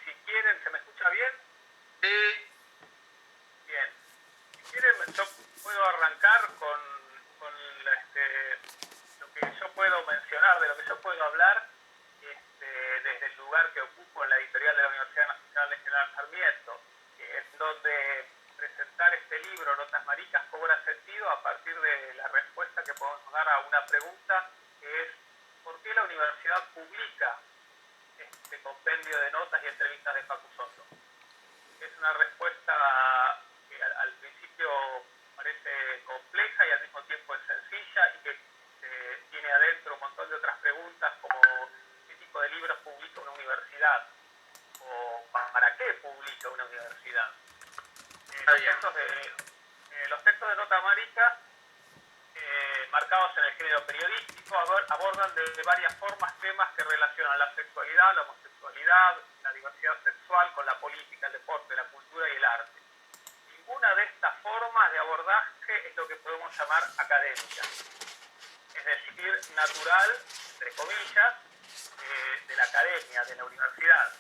si quieren, ¿se me escucha bien? Sí. Bien. Si quieren, yo puedo arrancar con lo que yo puedo mencionar, de lo que yo puedo hablar desde el lugar que ocupo en la editorial de la Universidad Nacional de General Sarmiento, en donde presentar este libro, Notas Maricas, cobra sentido a partir de la respuesta que podemos dar a una pregunta que es ¿por qué la universidad publica este compendio de notas y entrevistas de Facu Soto? Es una respuesta que al principio parece compleja y al mismo tiempo es sencilla y que tiene adentro un montón de otras preguntas como ¿qué tipo de libros publica una universidad? ¿O para qué publica una universidad? Los textos de Nota Marica, marcados en el género periodístico, abordan de varias formas temas que relacionan la sexualidad, la homosexualidad, la diversidad sexual con la política, el deporte, la cultura y el arte. Ninguna de estas formas de abordaje es lo que podemos llamar académica, es decir, natural, entre comillas, de la academia, de la universidad.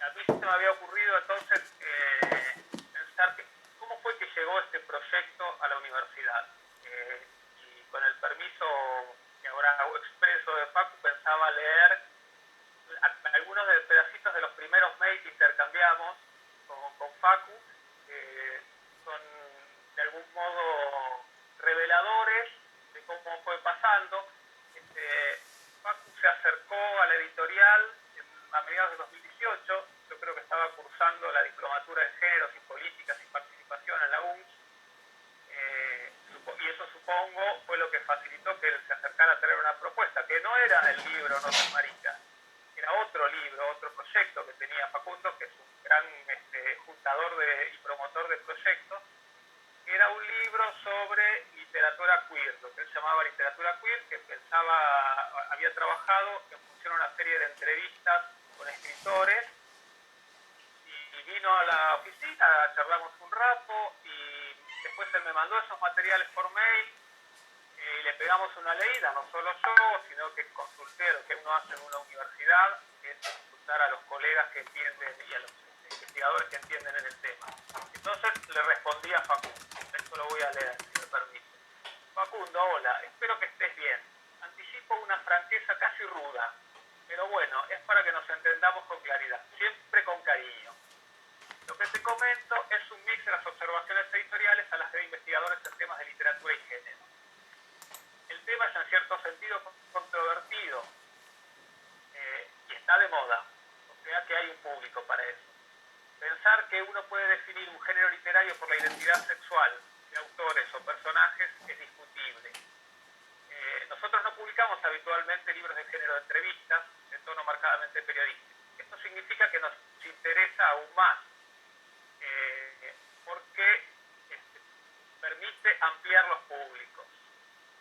A mí se me había ocurrido entonces pensar cómo fue que llegó este proyecto a la universidad. Y con el permiso que ahora expreso de Facu, pensaba leer algunos de pedacitos de los primeros mails que intercambiamos con Facu, que son de algún modo reveladores de cómo fue pasando. Facu se acercó a la editorial a mediados de 2018, yo creo que estaba cursando la diplomatura en géneros y políticas y participación en la UNS, y eso supongo fue lo que facilitó que él se acercara a traer una propuesta, que no era el libro Notas Maricas, era otro libro, otro proyecto que tenía Facundo, que es un gran juntador y promotor de proyectos, que era un libro sobre literatura queer, lo que él llamaba literatura queer, que había trabajado en función a una serie de entrevistas con escritores, y vino a la oficina, charlamos un rato, y después él me mandó esos materiales por mail, y le pegamos una leída, no solo yo, sino que consulté lo que uno hace en una universidad, que es consultar a los colegas que entienden y a los investigadores que entienden en el tema. Entonces le respondí a Facundo, esto lo voy a leer, si me permite. Facundo, hola, espero que estés bien. Anticipo una franqueza casi ruda, pero bueno, es para que nos entendamos con claridad, siempre con cariño. Lo que te comento es un mix de las observaciones editoriales a las de investigadores en temas de literatura y género. El tema es en cierto sentido controvertido y está de moda, o sea que hay un público para eso. Pensar que uno puede definir un género literario por la identidad sexual de autores o personajes es discutible. Nosotros no publicamos habitualmente libros de género de entrevistas de tono marcadamente periodístico. Esto significa que nos interesa aún más porque permite ampliar los públicos.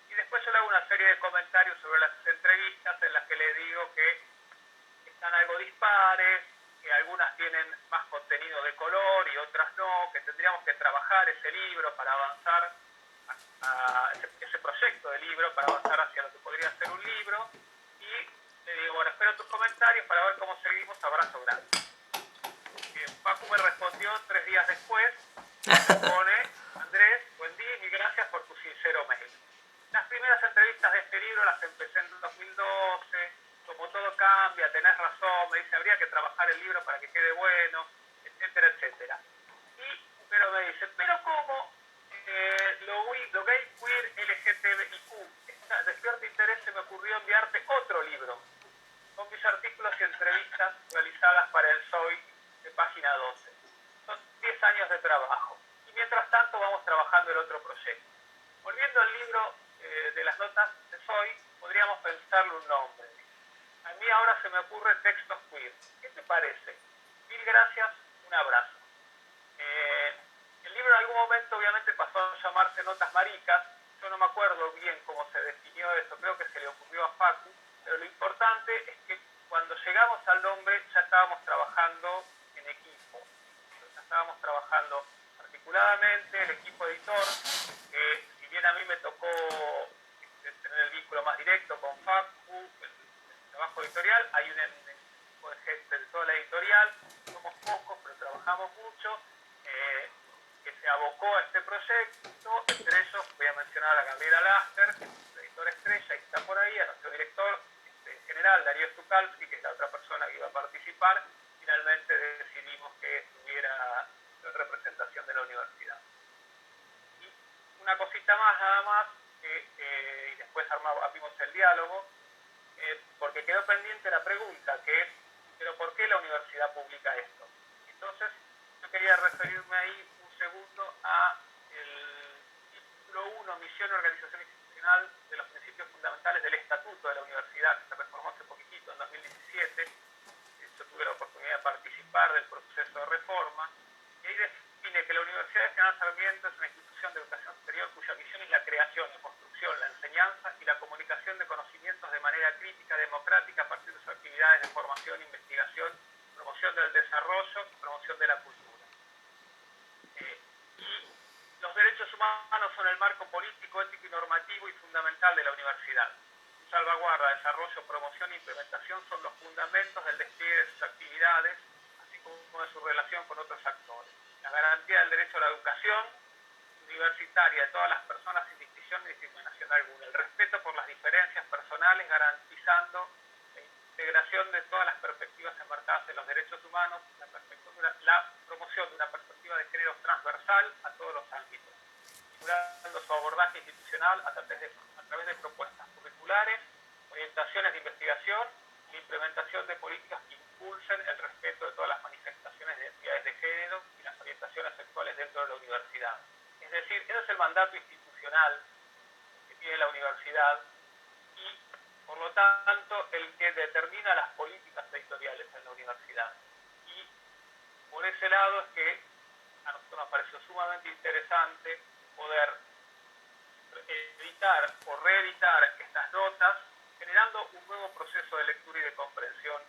Y después yo le hago una serie de comentarios sobre las entrevistas en las que le digo que están algo dispares, que algunas tienen más contenido de color y otras no, que tendríamos que trabajar ese libro para avanzar ese proyecto de libro para avanzar hacia lo que podría ser un libro, y le digo, bueno, espero tus comentarios para ver cómo seguimos, abrazo grande. Facu me respondió 3 días después, me pone, Andrés, buen día y gracias por tu sincero mail. Las primeras entrevistas de este libro las empecé en 2012, como todo cambia, tenés razón, me dice, habría que trabajar el libro para que quede bueno, etcétera, etcétera. Pero me dice, pero ¿cómo? Lo gay, queer, LGTBIQ, de cierto interés se me ocurrió enviarte otro libro, con mis artículos y entrevistas realizadas para el SOI de página 12. Son 10 años de trabajo. Y mientras tanto vamos trabajando el otro proyecto. Volviendo al libro de las notas de SOI, podríamos pensarle un nombre. A mí ahora se me ocurre textos queer. ¿Qué te parece? Mil gracias, un abrazo. El libro en algún momento obviamente pasó a llamarse Notas Maricas. Yo no me acuerdo bien cómo se definió eso, creo que se le ocurrió a Facu, pero lo importante es que cuando llegamos al nombre ya estábamos trabajando en equipo. Ya estábamos trabajando articuladamente, el equipo editor, que si bien a mí me tocó tener el vínculo más directo con Facu, el trabajo editorial, hay un equipo equipo de gente de toda la editorial, somos pocos, pero trabajamos mucho, que se abocó a este proyecto. Entre ellos voy a mencionar a Gabriela Laster, que es nuestro editor estrella y está por ahí, a nuestro director general, Darío Stukalski, que es la otra persona que iba a participar. Finalmente decidimos que tuviera representación de la universidad. Y una cosita más, nada más, y después abrimos el diálogo, porque quedó pendiente la pregunta, que es, ¿pero por qué la universidad publica esto? Entonces, yo quería referirme ahí un segundo a el título 1, Misión y Organización Institucional de los Principios Fundamentales del Estatuto de la Universidad, que se reformó hace poquitito, en 2017. Yo tuve la oportunidad de participar del proceso de reforma, y ahí define que la Universidad de General Sarmiento es una institución de educación superior cuya misión es la creación, la construcción, la enseñanza y la comunicación de conocimientos de manera crítica, democrática, a partir de sus actividades de formación, investigación, promoción del desarrollo y promoción de la cultura. Y los derechos humanos son el marco político, ético y normativo y fundamental de la universidad. Su salvaguarda, desarrollo, promoción e implementación son los fundamentos del despliegue de sus actividades, así como de su relación con otros actores. La garantía del derecho a la educación universitaria de todas las personas sin distinción ni discriminación alguna. El respeto por las diferencias personales, garantizando la integración de todas las perspectivas enmarcadas en los derechos humanos, la promoción de una perspectiva de género transversal a todos los ámbitos, asegurando su abordaje institucional a través de propuestas curriculares, orientaciones de investigación y la implementación de políticas que impulsen el respeto de todas las manifestaciones de identidades de género y las orientaciones sexuales dentro de la universidad. Es decir, ese es el mandato institucional que tiene la universidad y, por lo tanto, el que determina las políticas editoriales en la universidad. Y por ese lado es que a nosotros nos pareció sumamente interesante poder editar o reeditar estas notas, generando un nuevo proceso de lectura y de comprensión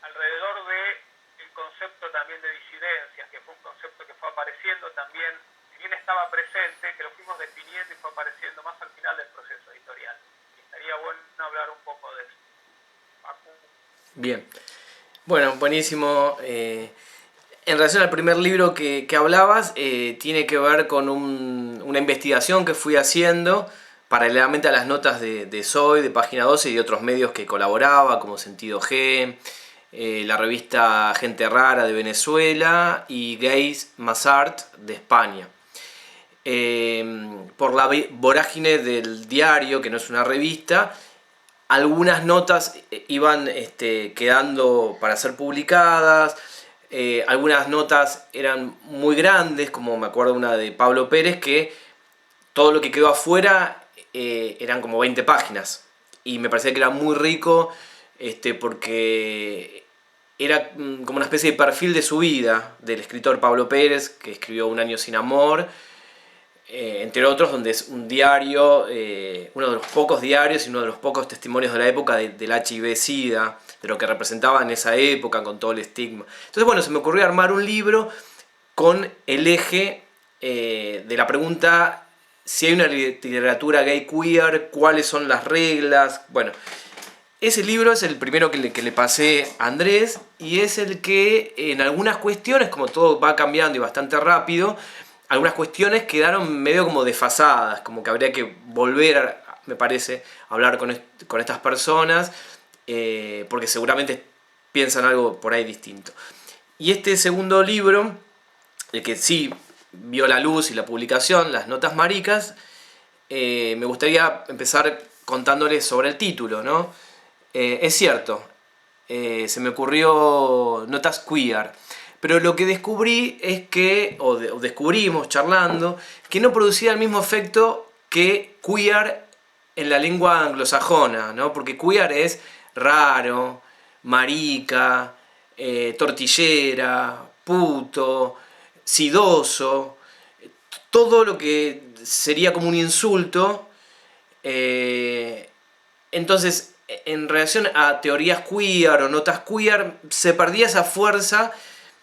alrededor del concepto también de disidencias, que fue un concepto que fue apareciendo también, si bien estaba presente, que lo fuimos definiendo y fue apareciendo más al final del proceso editorial. Y estaría bueno hablar un poco de eso. Paco. Bien, bueno, buenísimo. En relación al primer libro que hablabas, tiene que ver con una investigación que fui haciendo paralelamente a las notas de SOY, de Página 12 y de otros medios que colaboraba, como Sentido G, la revista Gente Rara de Venezuela y Gays Más Art de España. Por la vorágine del diario, que no es una revista, algunas notas iban quedando para ser publicadas. Algunas notas eran muy grandes, como me acuerdo una de Pablo Pérez, que todo lo que quedó afuera eran como 20 páginas. Y me parecía que era muy rico porque era como una especie de perfil de su vida, del escritor Pablo Pérez, que escribió Un año sin amor, entre otros, donde es un diario, uno de los pocos diarios y uno de los pocos testimonios de la época del HIV-Sida, de lo que representaba en esa época con todo el estigma. Entonces, bueno, se me ocurrió armar un libro con el eje de la pregunta si hay una literatura gay queer, cuáles son las reglas. Bueno, ese libro es el primero que le pasé a Andrés y es el que en algunas cuestiones, como todo va cambiando y bastante rápido, algunas cuestiones quedaron medio como desfasadas, como que habría que volver, me parece, a hablar con estas personas, porque seguramente piensan algo por ahí distinto. Y este segundo libro, el que sí vio la luz y la publicación, Las Notas Maricas, me gustaría empezar contándoles sobre el título, ¿no? Es cierto, se me ocurrió Notas Queer, pero lo que descubrí es que, o descubrimos charlando, que no producía el mismo efecto que queer en la lengua anglosajona, ¿no? Porque queer es raro, marica, tortillera, puto, sidoso, todo lo que sería como un insulto. Entonces, en relación a teorías queer o notas queer, se perdía esa fuerza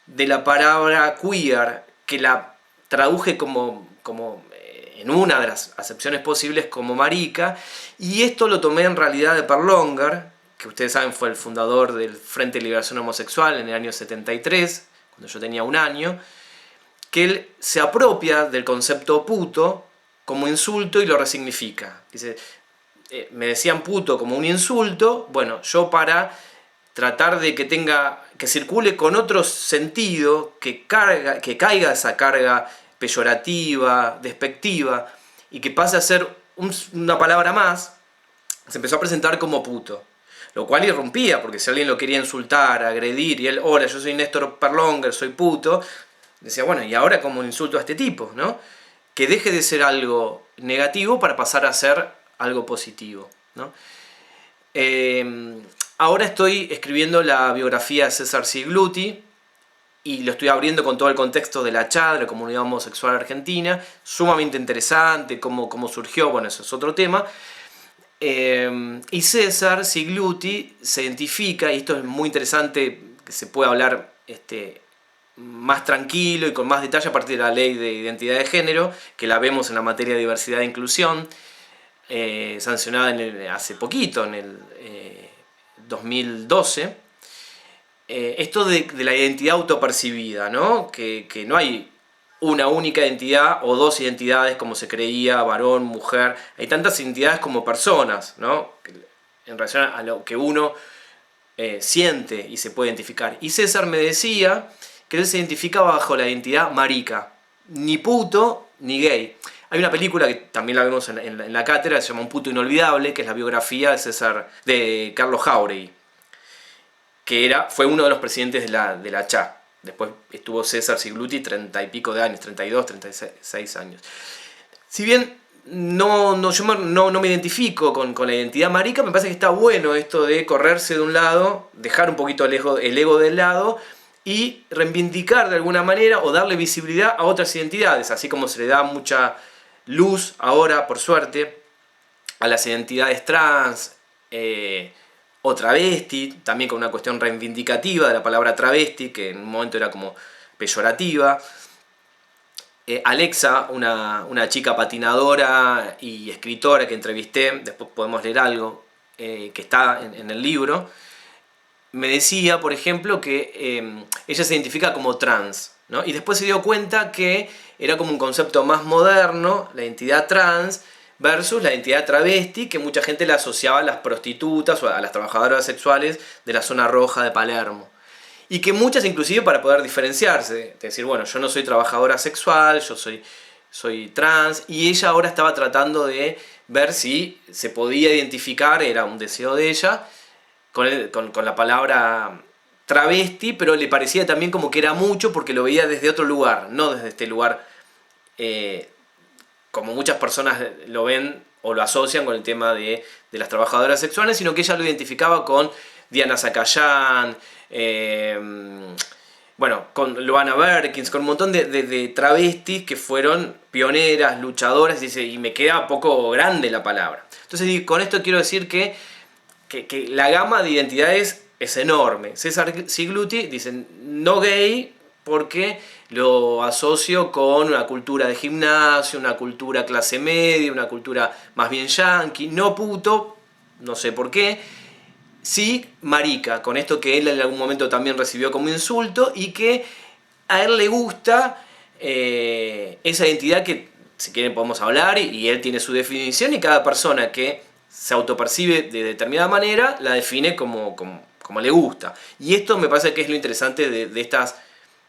de la palabra queer, que la traduje como en una de las acepciones posibles como marica, y esto lo tomé en realidad de Perlonger, que ustedes saben fue el fundador del Frente de Liberación Homosexual en el año 73, cuando yo tenía 1 año, que él se apropia del concepto puto como insulto y lo resignifica. Dice, me decían puto como un insulto, bueno, yo para tratar de que circule con otro sentido, que caiga esa carga peyorativa, despectiva, y que pase a ser una palabra más, se empezó a presentar como puto. Lo cual irrumpía, porque si alguien lo quería insultar, agredir, y él, hola, yo soy Néstor Perlonger, soy puto, decía, bueno, ¿y ahora cómo insulto a este tipo? ¿No? Que deje de ser algo negativo para pasar a ser algo positivo, ¿no? Ahora estoy escribiendo la biografía de César Sigluti y lo estoy abriendo con todo el contexto de la CHA, de la comunidad homosexual argentina, sumamente interesante, cómo surgió, bueno, eso es otro tema. Y César Sigluti se identifica, y esto es muy interesante, que se puede hablar más tranquilo y con más detalle a partir de la ley de identidad de género, que la vemos en la materia de diversidad e inclusión, sancionada hace poquito, en el 2012. Esto de la identidad autopercibida, ¿no? Que no hay una única identidad o dos identidades como se creía, varón, mujer. Hay tantas identidades como personas, ¿no? En relación a lo que uno siente y se puede identificar. Y César me decía que él se identifica bajo la identidad marica, ni puto ni gay. Hay una película que también la vemos en la cátedra, se llama Un puto inolvidable, que es la biografía de Carlos Jáuregui, que fue uno de los presidentes de la CHA. Después estuvo César Sigluti 30 y pico de años, 32, 36 años. Si bien yo no me identifico con la identidad marica, me parece que está bueno esto de correrse de un lado, dejar un poquito el ego del lado y reivindicar de alguna manera o darle visibilidad a otras identidades, así como se le da mucha luz ahora, por suerte, a las identidades trans, o travesti, también con una cuestión reivindicativa de la palabra travesti, que en un momento era como peyorativa. Alexa, una chica patinadora y escritora que entrevisté, después podemos leer algo, que está en el libro, me decía, por ejemplo, que ella se identifica como trans, ¿no? Y después se dio cuenta que era como un concepto más moderno, la identidad trans, versus la identidad travesti, que mucha gente la asociaba a las prostitutas o a las trabajadoras sexuales de la zona roja de Palermo. Y que muchas, inclusive, para poder diferenciarse, de decir, bueno, yo no soy trabajadora sexual, yo soy trans, y ella ahora estaba tratando de ver si se podía identificar, era un deseo de ella, con la palabra travesti, pero le parecía también como que era mucho porque lo veía desde otro lugar, no desde este lugar como muchas personas lo ven o lo asocian con el tema de las trabajadoras sexuales, sino que ella lo identificaba con Diana Zacayán, con Luana Berkins, con un montón de travestis que fueron pioneras, luchadoras, y me queda poco grande la palabra. Entonces, con esto quiero decir que la gama de identidades es enorme. César Sigluti dice no gay porque lo asocio con una cultura de gimnasio, una cultura clase media, una cultura más bien yankee, no puto, no sé por qué, sí marica, con esto que él en algún momento también recibió como insulto y que a él le gusta esa identidad que, si quieren, podemos hablar y él tiene su definición y cada persona que se autopercibe de determinada manera la define como le gusta. Y esto me parece que es lo interesante de estas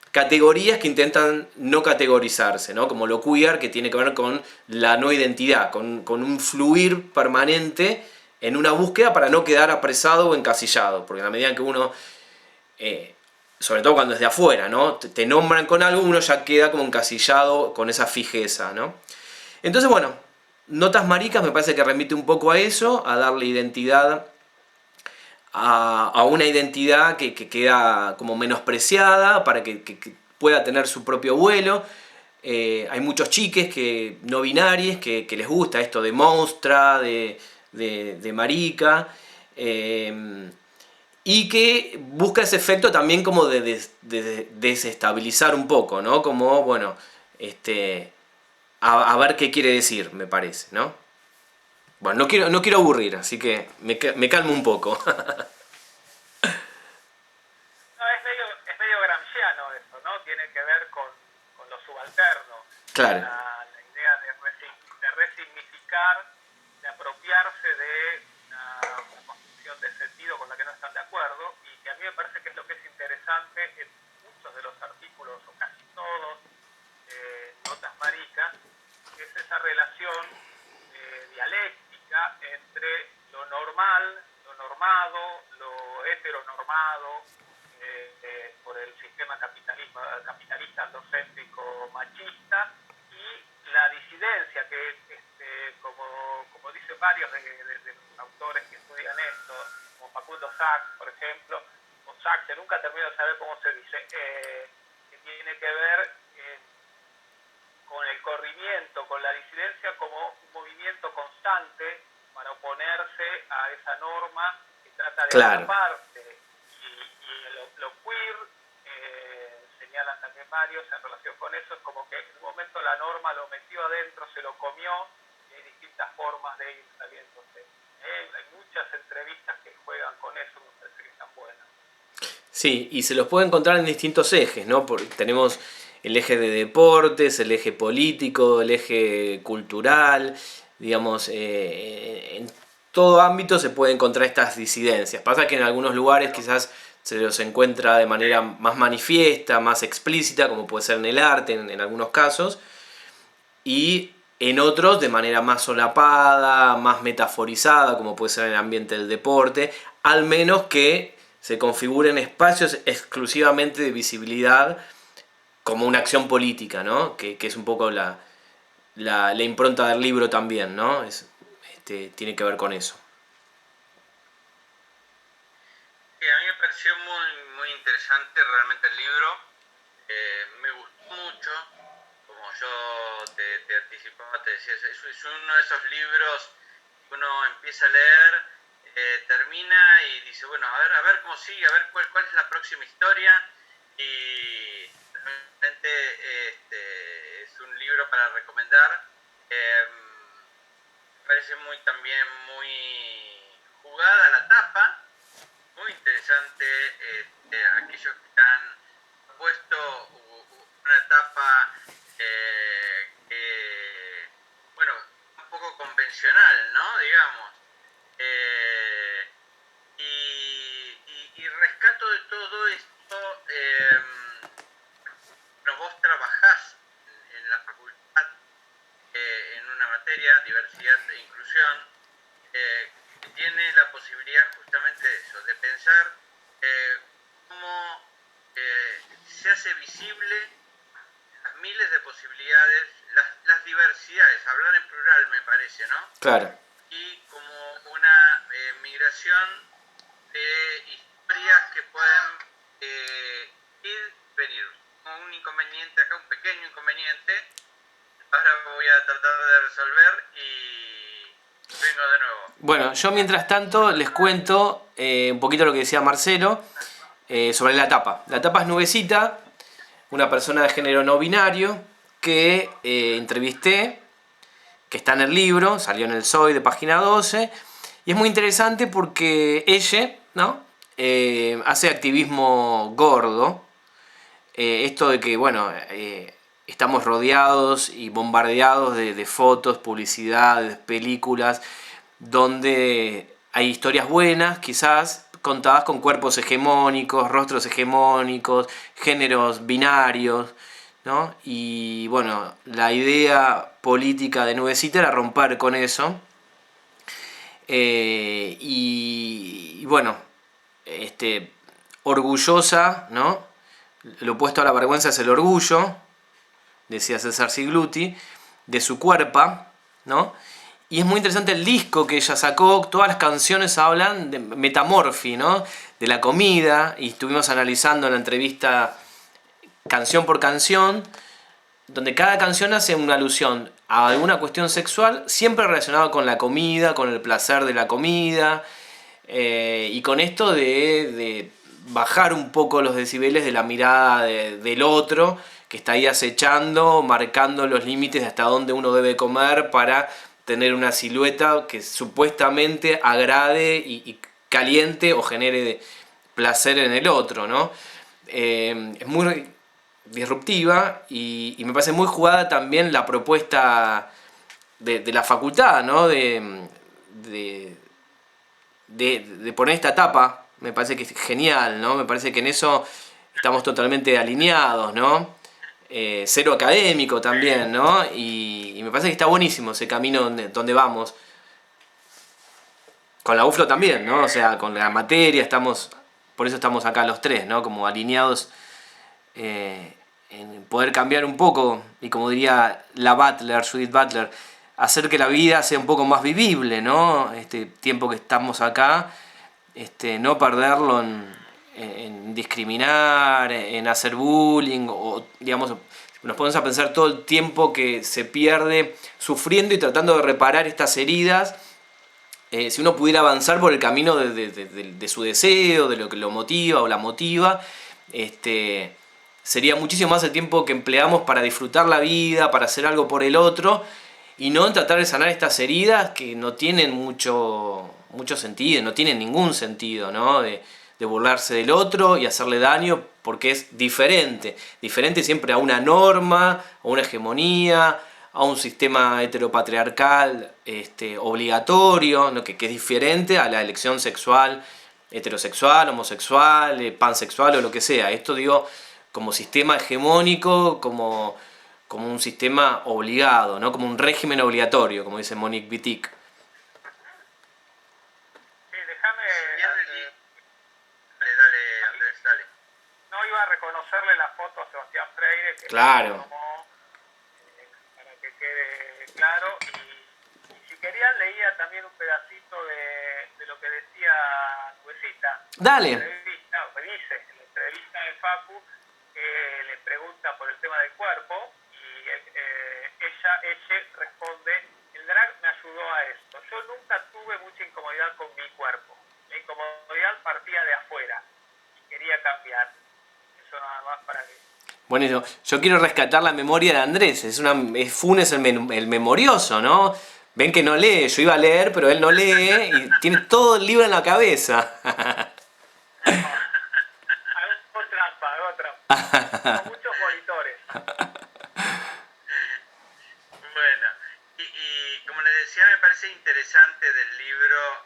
categorías que intentan no categorizarse, ¿no? Como lo queer, que tiene que ver con la no identidad, con un fluir permanente en una búsqueda para no quedar apresado o encasillado, porque a la medida que uno, sobre todo cuando es de afuera, ¿no? te nombran con algo, uno ya queda como encasillado con esa fijeza, ¿no? Entonces, bueno, Notas Maricas me parece que remite un poco a eso, a darle identidad a una identidad que queda como menospreciada para que pueda tener su propio vuelo. Hay muchos chiques no binarios que les gusta esto de monstra, de marica, y que busca ese efecto también como de desestabilizar un poco, ¿no? Como, bueno, a ver qué quiere decir, me parece, ¿no? Bueno, no quiero aburrir, así que me calmo un poco. No, es medio gramsciano eso, ¿no? Tiene que ver con lo subalterno, Claro, la idea de resignificar, de apropiarse de una construcción de sentido con la que no están de acuerdo, y que a mí me parece que es lo que es interesante en muchos de los artículos, o casi todos, Notas Maricas, que es esa relación dialéctica entre lo normal, lo normado, lo heteronormado, por el sistema capitalista androcéntrico machista, y la disidencia que, como dicen varios de los autores que estudian esto, como Facundo Sachs, por ejemplo, o Sachs, que nunca termino de saber cómo se dice, que tiene que ver con el corrimiento, con la disidencia como un movimiento constante para oponerse a esa norma que trata de claro. atraparse. Y lo queer, señalan también varios en relación con eso, es como que en un momento la norma lo metió adentro, se lo comió, y hay distintas formas de ir saliéndose. Hay muchas entrevistas que juegan con eso, me parece que están buenas. Sí, y se los puede encontrar en distintos ejes, ¿no? Tenemos el eje de deportes, el eje político, el eje cultural, digamos, en todo ámbito se puede encontrar estas disidencias. Pasa que en algunos lugares quizás se los encuentra de manera más manifiesta, más explícita, como puede ser en el arte en algunos casos, y en otros de manera más solapada, más metaforizada, como puede ser en el ambiente del deporte, al menos que se configuren espacios exclusivamente de visibilidad como una acción política, ¿no? Que es un poco la impronta del libro también, ¿no? Tiene que ver con eso. Sí, a mí me pareció muy interesante realmente el libro. Me gustó mucho, como yo te anticipaba, te decía, es uno de esos libros que uno empieza a leer, termina y dice, bueno, a ver cómo sigue, a ver cuál es la próxima historia, y realmente es un libro para recomendar. Me parece también muy jugada la tapa, muy interesante, aquellos que han puesto una etapa que, bueno, un poco convencional, ¿no? Digamos. Y rescato de todo esto, bueno, vos trabajás en la facultad en una materia, diversidad e inclusión, que tiene la posibilidad justamente de eso, de pensar cómo se hace visible las miles de posibilidades, las diversidades, hablar en plural me parece, ¿no? Claro. Y como una migración de historias que pueden ir y venir. Un inconveniente acá, un pequeño inconveniente, ahora voy a tratar de resolver y vengo de nuevo. Bueno, yo mientras tanto les cuento un poquito lo que decía Marcelo sobre la tapa. La tapa es Nubecita, una persona de género no binario que entrevisté, que está en el libro, salió en el SOY de página 12, y es muy interesante porque ella, ¿no? Hace activismo gordo, esto de que, bueno, estamos rodeados y bombardeados de fotos, publicidades, películas, donde hay historias buenas, quizás, contadas con cuerpos hegemónicos, rostros hegemónicos, géneros binarios, ¿no? Y bueno, la idea política de Nubecita era romper con eso. Y bueno, orgullosa, ¿no? Lo opuesto a la vergüenza es el orgullo, decía César Sigluti, de su cuerpo, ¿no? Y es muy interesante el disco que ella sacó, todas las canciones hablan de metamorfi, ¿no? De la comida, y estuvimos analizando en la entrevista canción por canción, donde cada canción hace una alusión a alguna cuestión sexual, siempre relacionado con la comida, con el placer de la comida, y con esto de bajar un poco los decibeles de la mirada del otro, que está ahí acechando, marcando los límites de hasta dónde uno debe comer para tener una silueta que supuestamente agrade y caliente o genere placer en el otro, ¿no? Es muy disruptiva y me parece muy jugada también la propuesta de la facultad, ¿no? De poner esta tapa, me parece que es genial, ¿no? Me parece que en eso estamos totalmente alineados, ¿no? Cero académico también, ¿no? Y me parece que está buenísimo ese camino donde vamos. Con la UFLO también, ¿no? O sea, con la materia estamos, por eso estamos acá los tres, ¿no? Como alineados en poder cambiar un poco, y como diría la Butler, Judith Butler, hacer que la vida sea un poco más vivible, ¿no? Este tiempo que estamos acá, no perderlo en discriminar, en hacer bullying, o digamos, nos ponemos a pensar todo el tiempo que se pierde sufriendo y tratando de reparar estas heridas. Si uno pudiera avanzar por el camino de su deseo, de lo que lo motiva o la motiva, sería muchísimo más el tiempo que empleamos para disfrutar la vida, para hacer algo por el otro, y no en tratar de sanar estas heridas que no tienen mucho sentido, no tienen ningún sentido, ¿no? De burlarse del otro y hacerle daño porque es diferente siempre a una norma, a una hegemonía, a un sistema heteropatriarcal obligatorio, ¿no? que es diferente a la elección sexual, heterosexual, homosexual, pansexual o lo que sea. Esto digo como sistema hegemónico, como un sistema obligado, ¿no? Como un régimen obligatorio, como dice Monique Wittig. Sí, déjame... Dale, Andrés, dale. No iba a reconocerle la foto a Sebastián Freire, que claro. Tomó, para que quede claro. Y si querían, leía también un pedacito de lo que decía Nuecita. Dale. En la entrevista de Facu, le pregunta por el tema del cuerpo, y ella responde: el drag me ayudó a esto. Yo nunca tuve mucha incomodidad con mi cuerpo. La incomodidad partía de afuera y quería cambiar. Eso nada más para que... Bueno, yo quiero rescatar la memoria de Andrés. Funes el memorioso, ¿no? Ven que no lee, yo iba a leer, pero él no lee y tiene todo el libro en la cabeza. Hago trampa. Con muchos monitores. Bueno, y como les decía, me parece interesante del libro,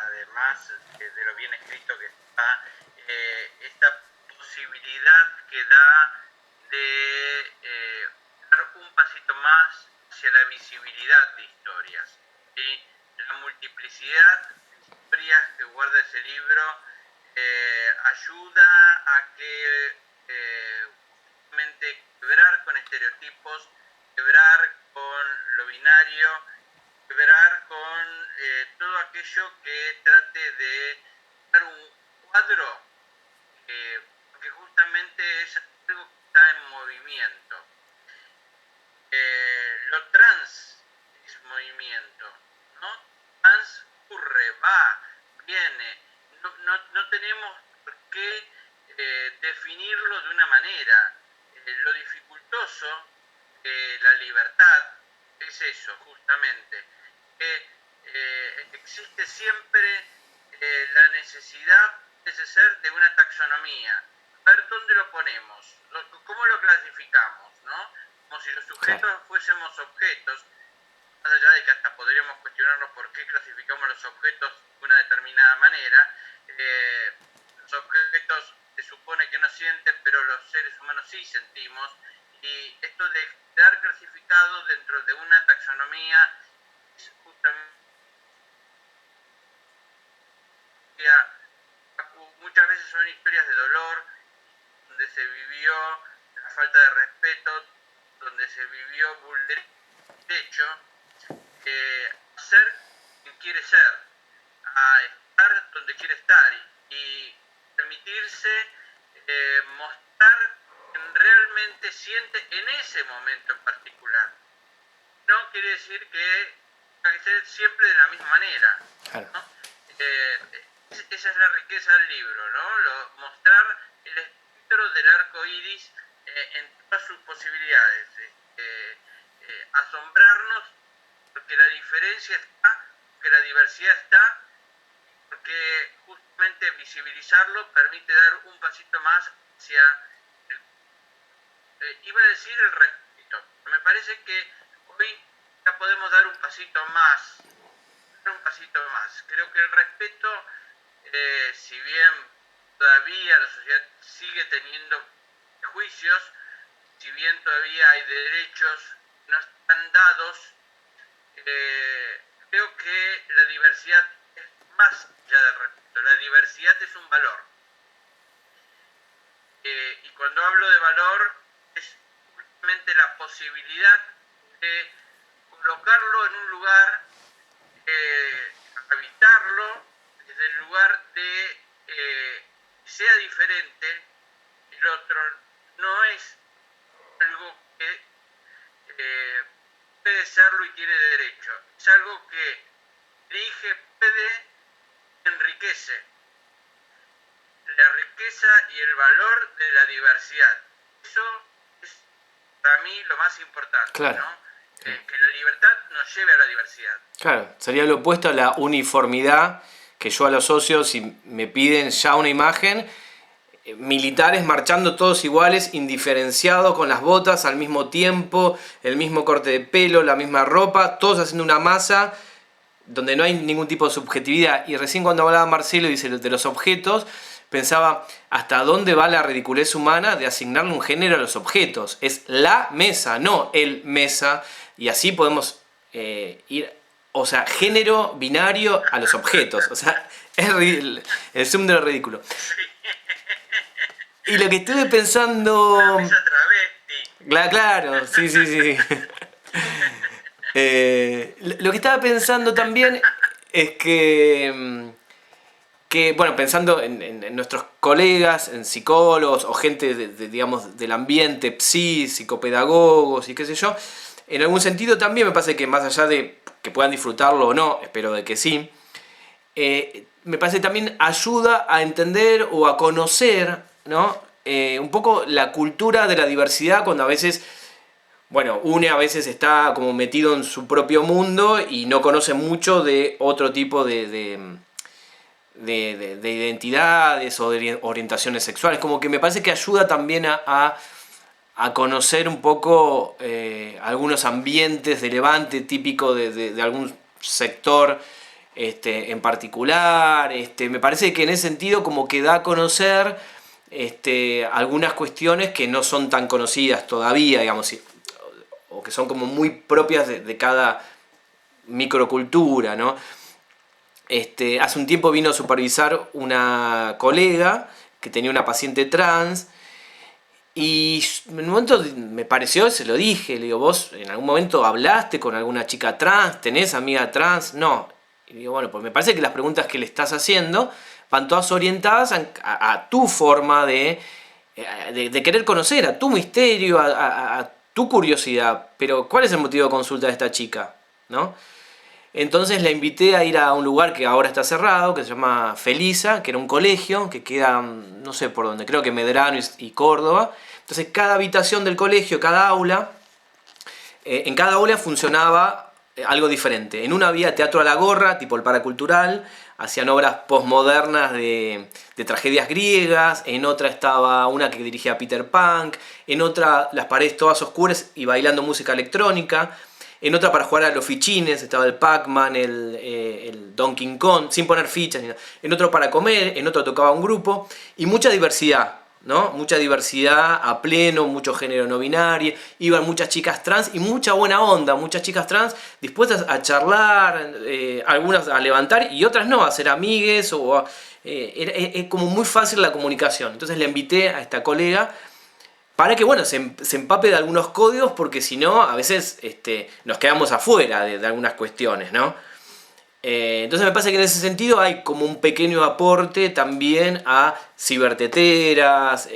además de lo bien escrito que está, esta posibilidad que da de dar un pasito más hacia la visibilidad de historias. ¿Sí? La multiplicidad de historias que guarda ese libro ayuda a que justamente quebrar con estereotipos, quebrar con lo binario, quebrar con todo aquello que trate de dar un cuadro que justamente es algo que está en movimiento. Lo trans es movimiento, ¿no? Transcurre, va, viene. No tenemos por qué definirlo de una manera. Lo dificultoso de la libertad es eso, justamente. Existe siempre la necesidad de una taxonomía. A ver, ¿dónde lo ponemos? ¿Cómo lo clasificamos? ¿No? Como si los sujetos fuésemos objetos, más allá de que hasta podríamos cuestionarnos por qué clasificamos los objetos de una determinada manera. Los objetos se supone que no sienten, pero los seres humanos sí sentimos, y esto de quedar clasificado dentro de una taxonomía es justamente... Muchas veces son historias de dolor, donde se vivió la falta de respeto, donde se vivió derecho a ser quien quiere ser, a estar donde quiere estar y permitirse mostrar quien realmente siente en ese momento en particular. No quiere decir que tenga que ser siempre de la misma manera, ¿no? Esa es la riqueza del libro, ¿no? Mostrar el espectro del arco iris en todas sus posibilidades, asombrarnos porque la diferencia está, porque la diversidad está, porque justamente visibilizarlo permite dar un pasito más hacia, iba a decir el respeto. Me parece que hoy ya podemos dar un pasito más, Creo que el respeto, si bien todavía la sociedad sigue teniendo juicios, si bien todavía hay derechos que no están dados, creo que la diversidad es más allá del respeto. La diversidad es un valor. Y cuando hablo de valor, es justamente la posibilidad de colocarlo en un lugar, habitarlo desde el lugar de sea diferente, el otro no es algo que puede serlo y tiene derecho, es algo que elige, puede, enriquece. La riqueza y el valor de la diversidad. Eso es para mí lo más importante, claro, ¿no? Que la libertad nos lleve a la diversidad. Claro, sería lo opuesto a la uniformidad, que yo a los socios, si me piden ya una imagen, militares marchando todos iguales, indiferenciados, con las botas al mismo tiempo, el mismo corte de pelo, la misma ropa, todos haciendo una masa donde no hay ningún tipo de subjetividad. Y recién cuando hablaba Marcelo, dice, de los objetos, pensaba hasta dónde va la ridiculez humana de asignarle un género a los objetos. Es la mesa, no el mesa, y así podemos ir, o sea, género binario a los objetos. O sea, es el zoom de lo ridículo. Y lo que estuve pensando... Una mesa travesti. Claro, sí. Lo que estaba pensando también es que bueno, pensando en nuestros colegas, en psicólogos o gente digamos, del ambiente, psicopedagogos y qué sé yo, en algún sentido también me parece que más allá de que puedan disfrutarlo o no, espero de que sí, me parece que también ayuda a entender o a conocer, ¿no? Un poco la cultura de la diversidad cuando a veces... Bueno, a veces está como metido en su propio mundo y no conoce mucho de otro tipo de identidades o de orientaciones sexuales. Como que me parece que ayuda también a conocer un poco algunos ambientes de levante típico de algún sector en particular. Me parece que en ese sentido como que da a conocer algunas cuestiones que no son tan conocidas todavía, digamos, o que son como muy propias de cada microcultura, ¿no? Hace un tiempo vino a supervisar una colega que tenía una paciente trans y en un momento me pareció, se lo dije, le digo, ¿vos en algún momento hablaste con alguna chica trans? ¿Tenés amiga trans? No. Y digo, bueno, pues me parece que las preguntas que le estás haciendo van todas orientadas a tu forma de querer conocer, a tu misterio, a tu curiosidad, pero ¿cuál es el motivo de consulta de esta chica? ¿No? Entonces la invité a ir a un lugar que ahora está cerrado, que se llama Felisa, que era un colegio, que queda, no sé por dónde, creo que Medrano y Córdoba. Entonces cada habitación del colegio, cada aula, en cada aula funcionaba algo diferente. En una había teatro a la gorra, tipo el paracultural, hacían obras postmodernas de tragedias griegas, en otra estaba una que dirigía Peter Punk, en otra las paredes todas oscuras y bailando música electrónica, en otra para jugar a los fichines estaba el Pac-Man, el Donkey Kong, sin poner fichas, en otro para comer, en otro tocaba un grupo, y mucha diversidad, ¿no? Mucha diversidad a pleno, mucho género no binario, iban muchas chicas trans y mucha buena onda, muchas chicas trans dispuestas a charlar, algunas a levantar y otras no, a ser amigues, es como muy fácil la comunicación. Entonces le invité a esta colega para que bueno, se empape de algunos códigos, porque si no, a veces nos quedamos afuera de algunas cuestiones, ¿no? Entonces me parece que en ese sentido hay como un pequeño aporte también a ciberteteras,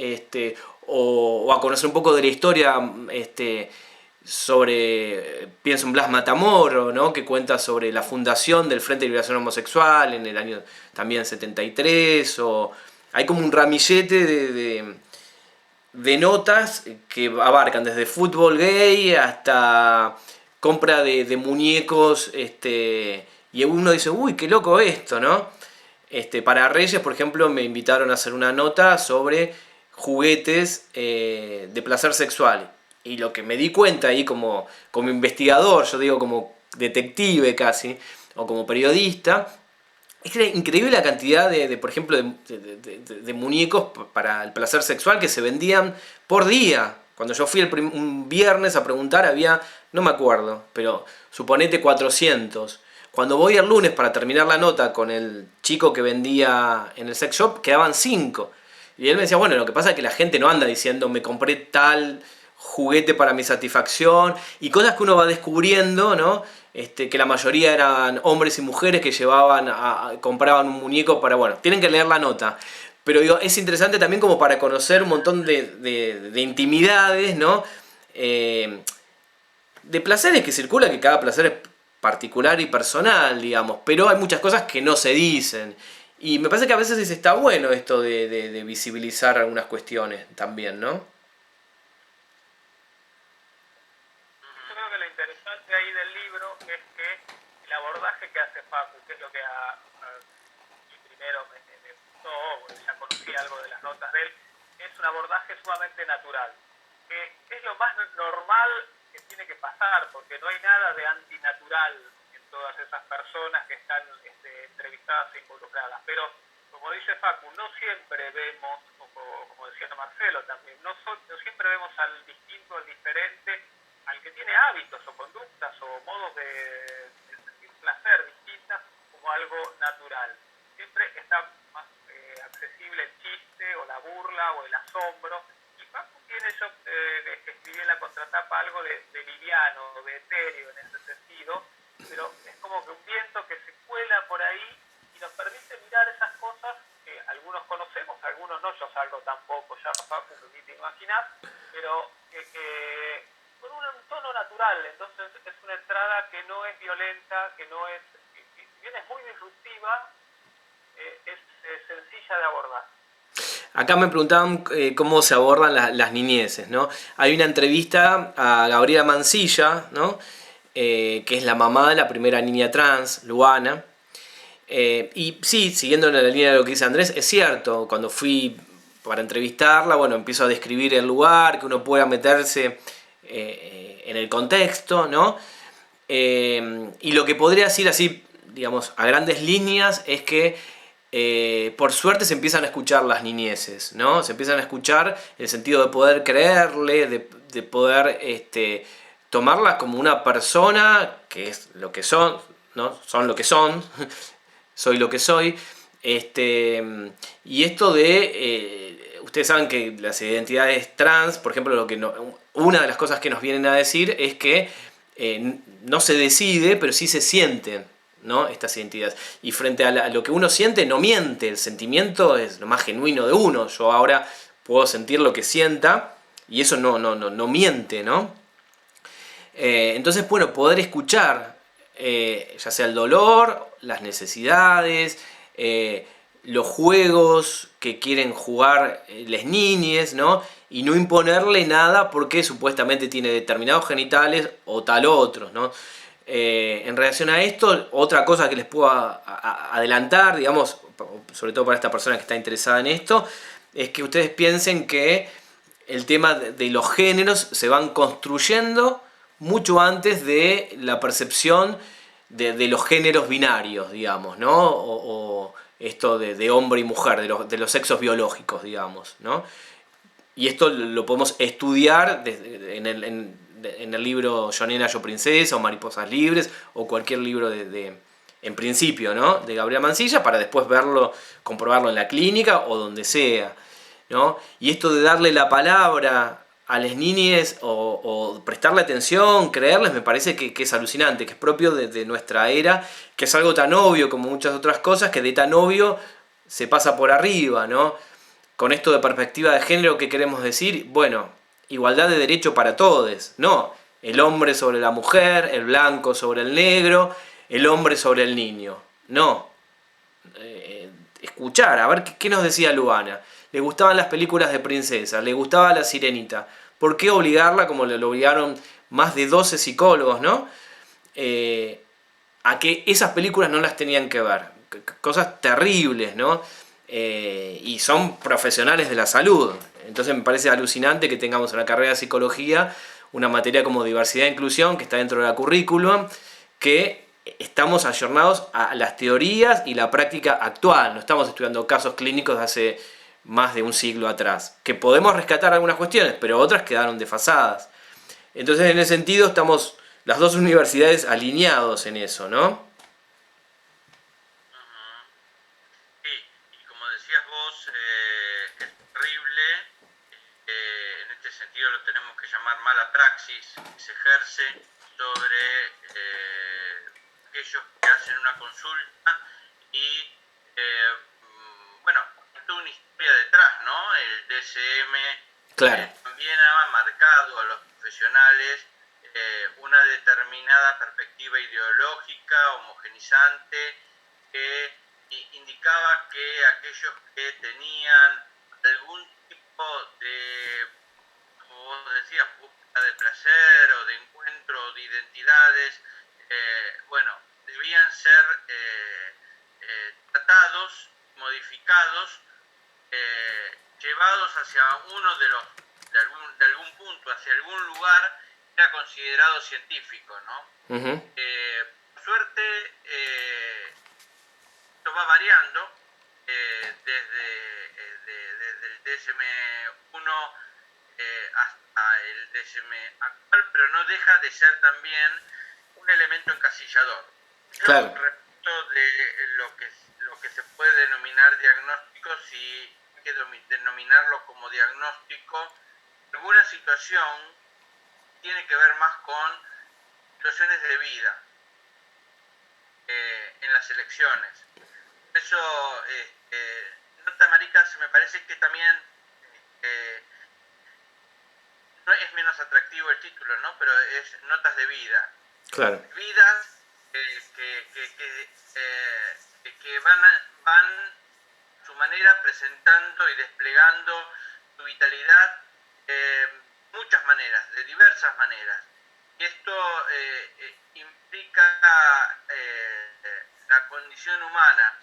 o a conocer un poco de la historia sobre, pienso en Blas Matamoro, ¿no? Que cuenta sobre la fundación del Frente de Liberación Homosexual en el año también 73, o hay como un ramillete de notas que abarcan desde fútbol gay hasta compra de muñecos, y uno dice, uy, qué loco esto, ¿no? Para Reyes, por ejemplo, me invitaron a hacer una nota sobre juguetes de placer sexual. Y lo que me di cuenta ahí como investigador, yo digo como detective casi, o como periodista, es que era increíble la cantidad por ejemplo, de muñecos para el placer sexual que se vendían por día. Cuando yo fui un viernes a preguntar había, no me acuerdo, pero suponete 400. Cuando voy el lunes para terminar la nota con el chico que vendía en el sex shop, quedaban 5. Y él me decía, bueno, lo que pasa es que la gente no anda diciendo me compré tal juguete para mi satisfacción, y cosas que uno va descubriendo, ¿no? Que la mayoría eran hombres y mujeres que compraban un muñeco para, bueno, tienen que leer la nota. Pero digo, es interesante también como para conocer un montón de intimidades, ¿no? De placeres que circula, que cada placer es particular y personal, digamos, pero hay muchas cosas que no se dicen. Y me parece que a veces está bueno esto de visibilizar algunas cuestiones también, ¿no? Yo creo que lo interesante ahí del libro es que el abordaje que hace Facu, que es lo que primero me gustó, porque ya conocía algo de las notas de él, es un abordaje sumamente natural, que es lo más normal que tiene que pasar, porque no hay nada de antinatural en todas esas personas que están entrevistadas e involucradas. Pero, como dice Facu, no siempre vemos, o como decía Marcelo también, no siempre vemos al distinto, al diferente, al que tiene hábitos o conductas o modos de sentir placer distintas como algo natural. Siempre está más accesible el chiste o la burla o el asombro. Y Facu tiene, yo que escribí en la contratapa, algo de liviano, de etéreo en ese sentido, pero es como que un viento que se cuela por ahí y nos permite mirar esas cosas que algunos conocemos, algunos no. Yo salgo tampoco ya, Facu, que ni te imaginas, pero con un tono natural. Entonces es una entrada que no es violenta, que no es, si bien es muy disruptiva, es sencilla de abordar. Acá me preguntaban cómo se abordan las niñeces, ¿no? Hay una entrevista a Gabriela Mansilla, ¿no? Que es la mamá de la primera niña trans, Luana. Y sí, siguiendo la línea de lo que dice Andrés, es cierto, cuando fui para entrevistarla, bueno, empiezo a describir el lugar, que uno pueda meterse en el contexto, ¿no? Y lo que podría decir así, digamos, a grandes líneas, es que por suerte se empiezan a escuchar las niñeces, ¿no? Se empiezan a escuchar en el sentido de poder creerle, de poder tomarlas como una persona, que es lo que son, ¿no? Son lo que son, soy lo que soy. Y esto de, ustedes saben que las identidades trans, por ejemplo, una de las cosas que nos vienen a decir es que no se decide, pero sí se sienten, ¿no? Estas identidades. Y frente a lo que uno siente, no miente. El sentimiento es lo más genuino de uno. Yo ahora puedo sentir lo que sienta y eso no miente, ¿no? Entonces, bueno, poder escuchar ya sea el dolor, las necesidades, los juegos que quieren jugar las niñas, ¿no? Y no imponerle nada porque supuestamente tiene determinados genitales o tal otros, ¿no? En relación a esto, otra cosa que les puedo adelantar, digamos, sobre todo para esta persona que está interesada en esto, es que ustedes piensen que el tema de los géneros se van construyendo mucho antes de la percepción de los géneros binarios, digamos, ¿no? O esto de hombre y mujer, de los sexos biológicos, digamos, ¿no? Y esto lo podemos estudiar en el libro Yo Nena, Yo Princesa, o Mariposas Libres, o cualquier libro en principio, ¿no? De Gabriela Mansilla, para después comprobarlo en la clínica o donde sea, ¿no? Y esto de darle la palabra a las niñas o prestarle atención, creerles, me parece que es alucinante, que es propio de nuestra era, que es algo tan obvio como muchas otras cosas, que de tan obvio se pasa por arriba, ¿no? Con esto de perspectiva de género, ¿qué queremos decir? Bueno, igualdad de derecho para todos, no el hombre sobre la mujer, el blanco sobre el negro, el hombre sobre el niño, no. Escuchar, a ver qué nos decía Luana. Le gustaban las películas de princesa, le gustaba La Sirenita. ¿Por qué obligarla, como le obligaron más de 12 psicólogos, ¿no? A que esas películas no las tenían que ver. Cosas terribles, ¿no? Y son profesionales de la salud. Entonces me parece alucinante que tengamos en la carrera de psicología una materia como diversidad e inclusión que está dentro de la currículum, que estamos ayornados a las teorías y la práctica actual. No estamos estudiando casos clínicos de hace más de un siglo atrás. Que podemos rescatar algunas cuestiones, pero otras quedaron desfasadas. Entonces, en ese sentido, estamos las dos universidades alineados en eso, ¿no? Sí, y como decías vos, es terrible, en este sentido lo tenemos que llamar mala praxis, que se ejerce sobre aquellos que hacen una consulta y, bueno, hay toda una historia detrás, ¿no? El DSM Claro. también ha marcado a los profesionales una determinada perspectiva ideológica, homogenizante, que indicaba que aquellos que tenían algún tipo de, como vos decías, búsqueda de placer o de encuentro de identidades, bueno, debían ser tratados, modificados, llevados hacia uno de los, de algún punto, hacia algún lugar, era considerado científico, ¿no? Uh-huh. Por suerte, esto va variando desde el DSM-1 hasta el DSM actual, pero no deja de ser también un elemento encasillador. Claro. Respecto de lo que se puede denominar diagnóstico, si hay que denominarlo como diagnóstico, alguna situación tiene que ver más con situaciones de vida en las elecciones. Por eso, Nota Maricas me parece que también no es menos atractivo el título, ¿no? Pero es Notas de Vida. Claro. Vidas que van su manera presentando y desplegando su vitalidad muchas maneras, de diversas maneras. Y esto implica la condición humana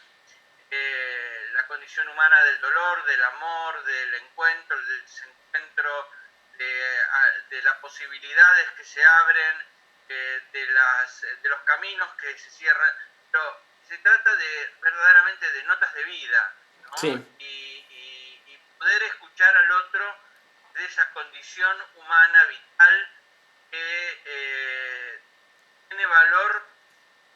del dolor, del amor, del encuentro, del desencuentro, de las posibilidades que se abren, de los caminos que se cierran. Pero se trata verdaderamente de notas de vida, ¿no? Sí. Y poder escuchar al otro de esa condición humana vital que tiene valor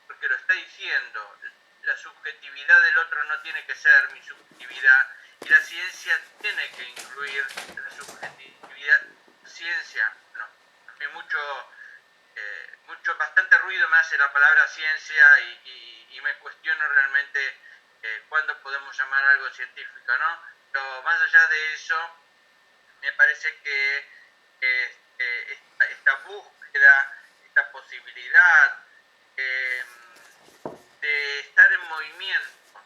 porque lo está diciendo. La subjetividad del otro no tiene que ser mi subjetividad, y la ciencia tiene que incluir la subjetividad. Ciencia, no. A mí bastante ruido me hace la palabra ciencia y me cuestiono realmente cuándo podemos llamar algo científico, ¿no? Pero más allá de eso, me parece que esta búsqueda, esta posibilidad de estar en movimiento,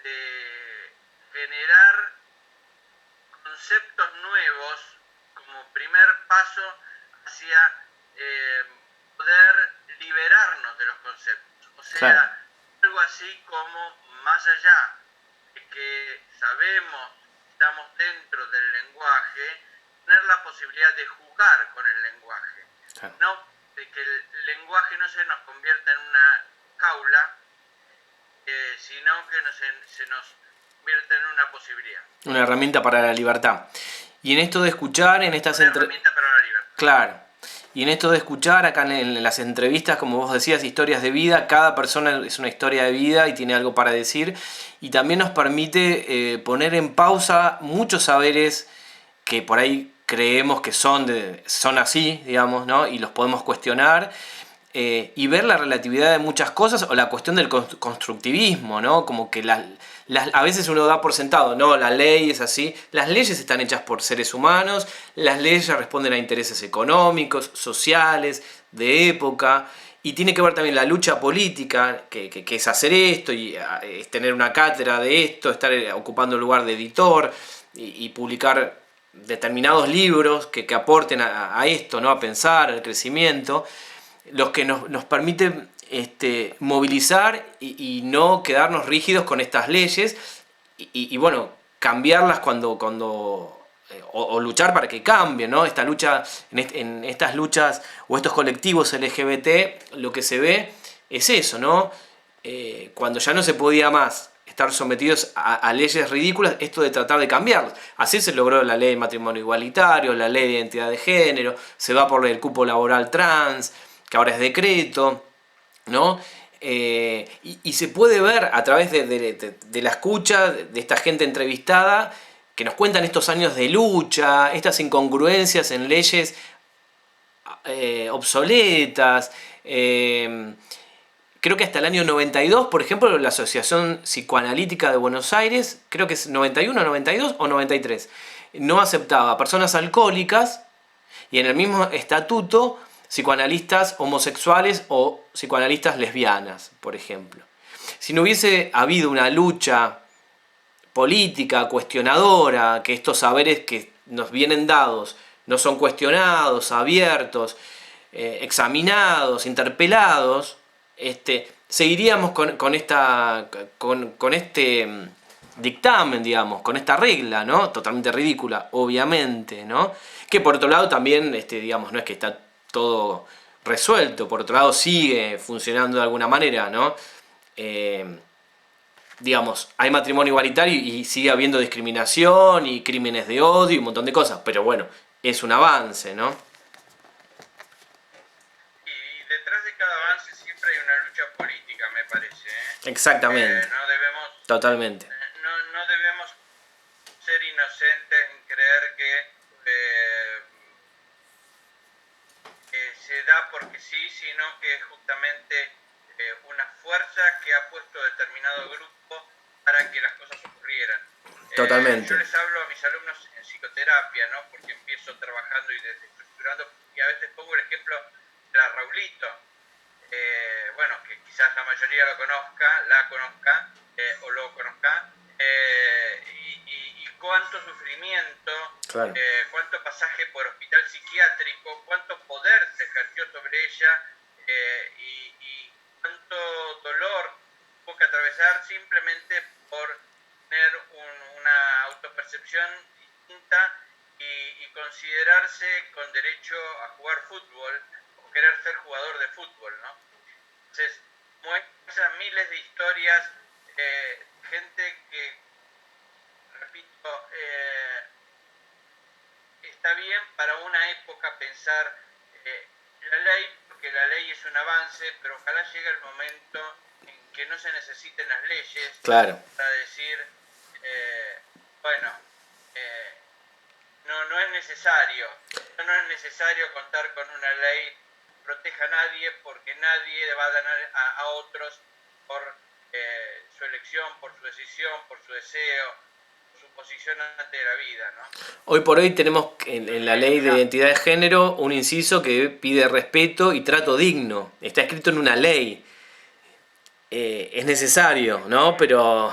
de generar conceptos nuevos como primer paso hacia poder liberarnos de los conceptos. O sea, Claro. algo así como más allá de que sabemos, estamos dentro del lenguaje, tener la posibilidad de jugar con el lenguaje. Claro. No de que el lenguaje no se nos convierta en una jaula, sino que se nos convierta en una posibilidad. Una herramienta para la libertad. Y en esto de escuchar, en estas Una herramienta para la libertad. Claro. Y en esto de escuchar, acá en las entrevistas, como vos decías, historias de vida, cada persona es una historia de vida y tiene algo para decir. Y también nos permite poner en pausa muchos saberes que por ahí creemos que son así, digamos, ¿no? Y los podemos cuestionar. Y ver la relatividad de muchas cosas o la cuestión del constructivismo, ¿no? Como que a veces uno da por sentado, no, la ley es así. Las leyes están hechas por seres humanos, las leyes responden a intereses económicos, sociales, de época, y tiene que ver también la lucha política, que es hacer esto, y es tener una cátedra de esto, estar ocupando el lugar de editor y publicar determinados libros que aporten a esto, ¿no? A pensar, al crecimiento, los que nos permiten movilizar y no quedarnos rígidos con estas leyes y bueno, cambiarlas o luchar para que cambien, ¿no? Esta lucha, en estas luchas o estos colectivos LGBT, lo que se ve es eso, ¿no? Cuando ya no se podía más estar sometidos a leyes ridículas, esto de tratar de cambiarlas. Así se logró la ley de matrimonio igualitario, la ley de identidad de género, se va por el cupo laboral trans, que ahora es decreto, ¿no? Y se puede ver a través de la escucha de esta gente entrevistada que nos cuentan estos años de lucha, estas incongruencias en leyes obsoletas. Creo que hasta el año 92, por ejemplo, la Asociación Psicoanalítica de Buenos Aires, creo que es 91, 92 o 93, no aceptaba a personas alcohólicas y en el mismo estatuto psicoanalistas homosexuales o psicoanalistas lesbianas, por ejemplo. Si no hubiese habido una lucha política, cuestionadora, que estos saberes que nos vienen dados no son cuestionados, abiertos, examinados, interpelados, seguiríamos con este dictamen, digamos, con esta regla, ¿no? Totalmente ridícula, obviamente, ¿no? Que por otro lado también, digamos, no es que está todo resuelto, por otro lado sigue funcionando de alguna manera, ¿no? Digamos, hay matrimonio igualitario y sigue habiendo discriminación y crímenes de odio y un montón de cosas, pero bueno, es un avance, ¿no? Y detrás de cada avance siempre hay una lucha política, me parece, ¿eh? Exactamente. No debemos... Totalmente. No debemos ser inocentes en creer que se da porque sí, sino que es justamente una fuerza que ha puesto determinado grupo para que las cosas ocurrieran. Totalmente. Yo les hablo a mis alumnos en psicoterapia, ¿no? Porque empiezo trabajando y desestructurando, y a veces pongo el ejemplo de la Raulito, bueno, que quizás la mayoría la conozca o lo conozca, y cuánto sufrimiento, claro. Cuánto pasaje por hospital psiquiátrico, cuánto poder se ejerció sobre ella y cuánto dolor tuvo que atravesar simplemente por tener una autopercepción distinta y considerarse con derecho a jugar fútbol o querer ser jugador de fútbol, ¿no? Entonces, muestran miles de historias, gente que, repito, está bien para una época pensar la ley, porque la ley es un avance, pero ojalá llegue el momento en que no se necesiten las leyes, claro, para decir, bueno, no es necesario contar con una ley que proteja a nadie, porque nadie va a ganar a otros por su elección, por su decisión, por su deseo, por su posición ante la vida, ¿no? Hoy por hoy tenemos en la ley de identidad de género un inciso que pide respeto y trato digno. Está escrito en una ley. Es necesario, ¿no? Pero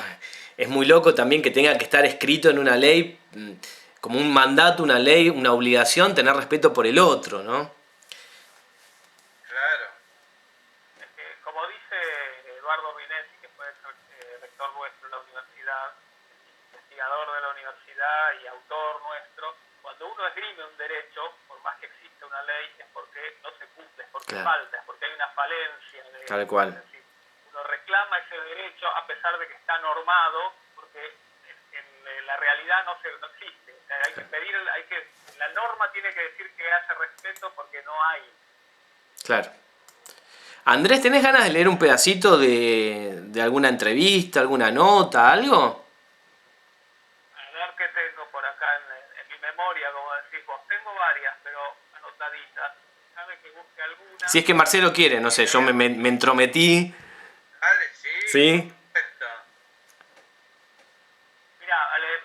es muy loco también que tenga que estar escrito en una ley, como un mandato, una ley, una obligación, tener respeto por el otro, ¿no? Claro. Como dice Eduardo Vinetti, que fue rector nuestro de la universidad, investigador de la universidad y autor nuestro, cuando uno esgrime un derecho, por más que exista una ley, es porque no se cumple, es porque claro, falta, es porque hay una falencia. Tal cual. Es decir, uno reclama ese derecho a pesar de que está normado, porque en la realidad no existe. O sea, hay que pedir, la norma tiene que decir que hace respeto porque no hay. Claro. Andrés, ¿tenés ganas de leer un pedacito de alguna entrevista, alguna nota, algo? A ver qué tengo por acá en mi memoria, como decís vos. Tengo varias, pero anotaditas. Sabe que busque alguna. Si es que Marcelo quiere, no sé, yo me entrometí. Dale, sí. ¿Sí? Perfecto. Mira,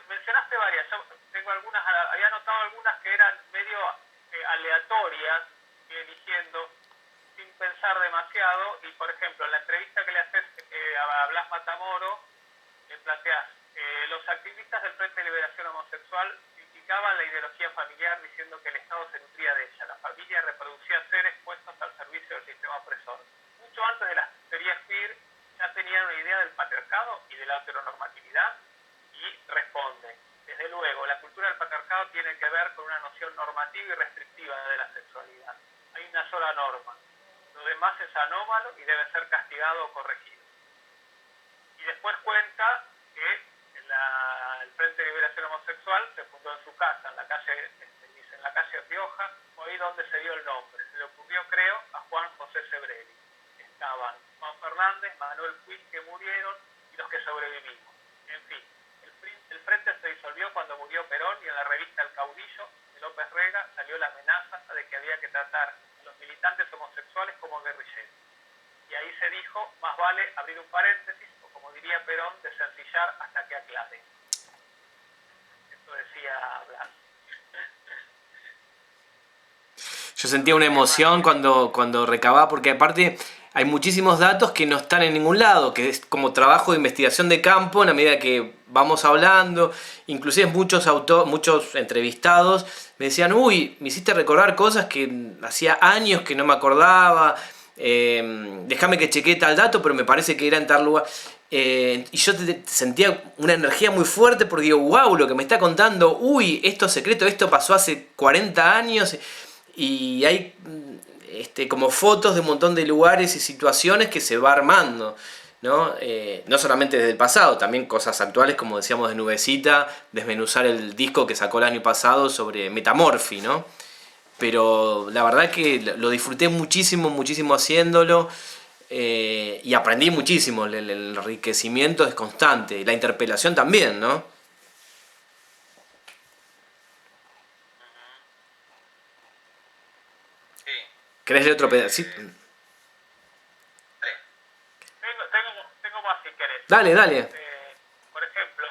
mencionaste varias. Yo tengo algunas, había anotado algunas que eran medio aleatorias, que eligiendo sin pensar demasiado. Y por ejemplo, en la entrevista que le haces a Blas Matamoro, le planteás, los activistas del Frente de Liberación Homosexual criticaban la ideología familiar diciendo que el Estado se nutría de ella. La familia reproducía seres puestos al servicio del sistema opresor. Mucho antes de las teorías queer ya tenían una idea del patriarcado y de la heteronormatividad y responde. Desde luego, la cultura del patriarcado tiene que ver con una noción normativa y restrictiva de la sexualidad. Hay una sola norma. Lo demás es anómalo y debe ser castigado o corregido. Y después cuenta que el Frente de Liberación Homosexual se fundó en su casa, en la calle Rioja, fue ahí donde se dio el nombre. Se le ocurrió, creo, a Juan José Sebrelli. Estaban Juan Fernández, Manuel Puig, que murieron, y los que sobrevivimos. En fin, el Frente se disolvió cuando murió Perón, y en la revista El Caudillo de López Rega salió la amenaza de que había que tratar a los militantes homosexuales como guerrilleros. Y ahí se dijo, más vale abrir un paréntesis, o como diría Perón, desencillar hasta que aclare. Esto decía Blas. Yo sentía una emoción cuando recababa, porque aparte hay muchísimos datos que no están en ningún lado, que es como trabajo de investigación de campo en la medida que vamos hablando. Inclusive muchos entrevistados me decían, uy, me hiciste recordar cosas que hacía años que no me acordaba, déjame que chequee tal dato, pero me parece que era en tal lugar. Y yo sentía una energía muy fuerte porque digo, wow, lo que me está contando, uy, esto es secreto, esto pasó hace 40 años. Y hay como fotos de un montón de lugares y situaciones que se va armando, ¿no? No solamente desde el pasado, también cosas actuales, como decíamos de Nubecita, desmenuzar el disco que sacó el año pasado sobre Metamorphy, ¿no? Pero la verdad que lo disfruté muchísimo, muchísimo haciéndolo, y aprendí muchísimo. El enriquecimiento es constante, la interpelación también, ¿no? ¿Querés leer otro pedacito? Tengo más si querés. Dale. Por ejemplo,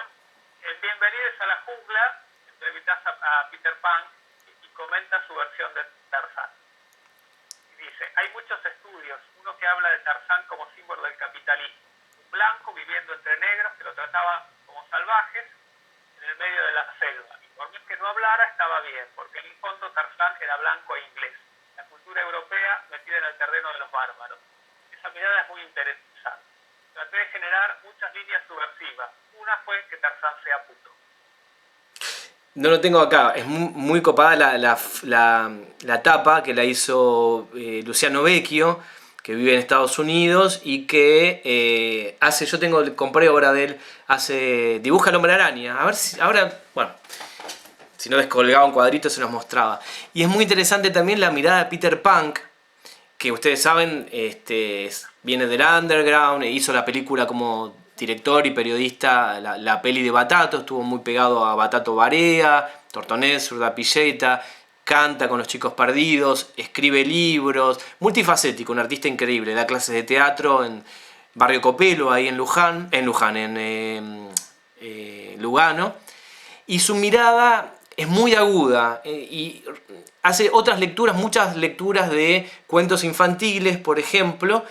en Bienvenidos a la Jungla, entrevistas a Peter Pan y comenta su versión de Tarzán. Dice, hay muchos estudios, uno que habla de Tarzán como símbolo del capitalismo. Un blanco viviendo entre negros que lo trataban como salvajes en el medio de la selva. Y por más que no hablara, estaba bien, porque en el fondo Tarzán era blanco e inglés. La cultura europea metida en el terreno de los bárbaros. Esa mirada es muy interesante. Traté de generar muchas líneas subversivas. Una fue que Tarzán sea puto. No lo tengo acá, es muy copada la tapa que la hizo Luciano Vecchio, que vive en Estados Unidos y que compré obra de él, dibuja el Hombre Araña. A ver si, ahora, bueno, si no descolgaba un cuadrito se nos mostraba. Y es muy interesante también la mirada de Peter Pan, que ustedes saben, viene del underground, hizo la película como director y periodista, la peli de Batato, estuvo muy pegado a Batato Barea, Tortonés, Urdapilleta, canta con los Chicos Perdidos, escribe libros, multifacético, un artista increíble, da clases de teatro en Barrio Copelo, ahí en Lugano, y su mirada es muy aguda y hace muchas lecturas de cuentos infantiles, por ejemplo,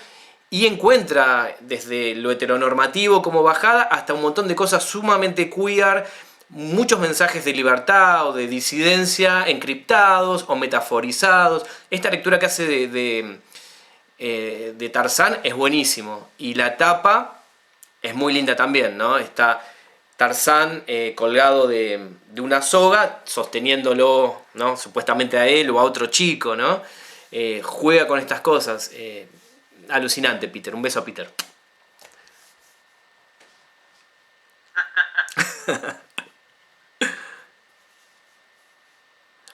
y encuentra desde lo heteronormativo como bajada hasta un montón de cosas sumamente queer, muchos mensajes de libertad o de disidencia encriptados o metaforizados. Esta lectura que hace de Tarzán es buenísimo, y la tapa es muy linda también, ¿no? Está Tarzán colgado de una soga, sosteniéndolo, ¿no? Supuestamente a él o a otro chico, ¿no? Juega con estas cosas. Alucinante, Peter. Un beso a Peter.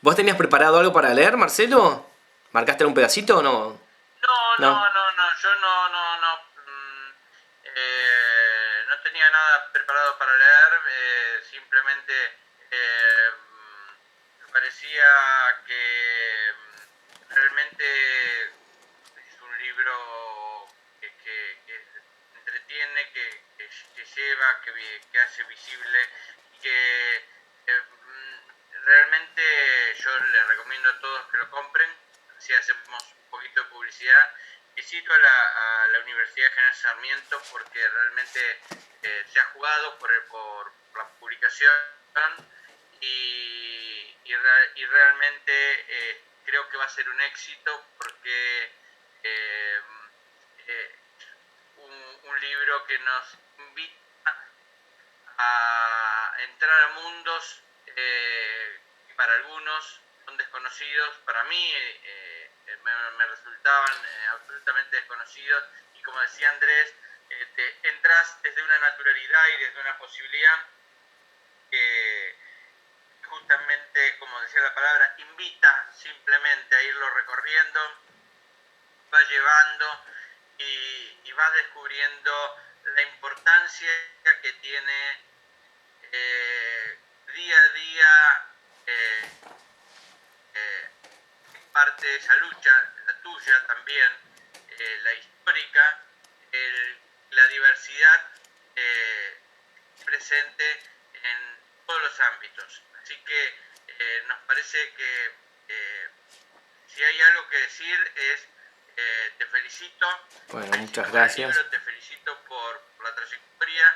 ¿Vos tenías preparado algo para leer, Marcelo? ¿Marcaste un pedacito o no? No, yo no tenía nada preparado para leer, simplemente me parecía que realmente es un libro que entretiene, que lleva, que hace visible y que realmente yo les recomiendo a todos que lo compren. Si hacemos un poquito de publicidad, visito a la Universidad General Sarmiento porque realmente se ha jugado por la publicación y realmente creo que va a ser un éxito porque un libro que nos invita a entrar a mundos que para algunos son desconocidos, para mí me resultaban absolutamente desconocidos, y como decía Andrés, entras desde una naturalidad y desde una posibilidad que justamente, como decía la palabra, invita simplemente a irlo recorriendo, va llevando y vas descubriendo la importancia que tiene día a día parte de esa lucha, la tuya también, la histórica, la diversidad presente en todos los ámbitos. Así que nos parece que si hay algo que decir es te felicito. Bueno, muchas gracias. Libro, te felicito por la trayectoria,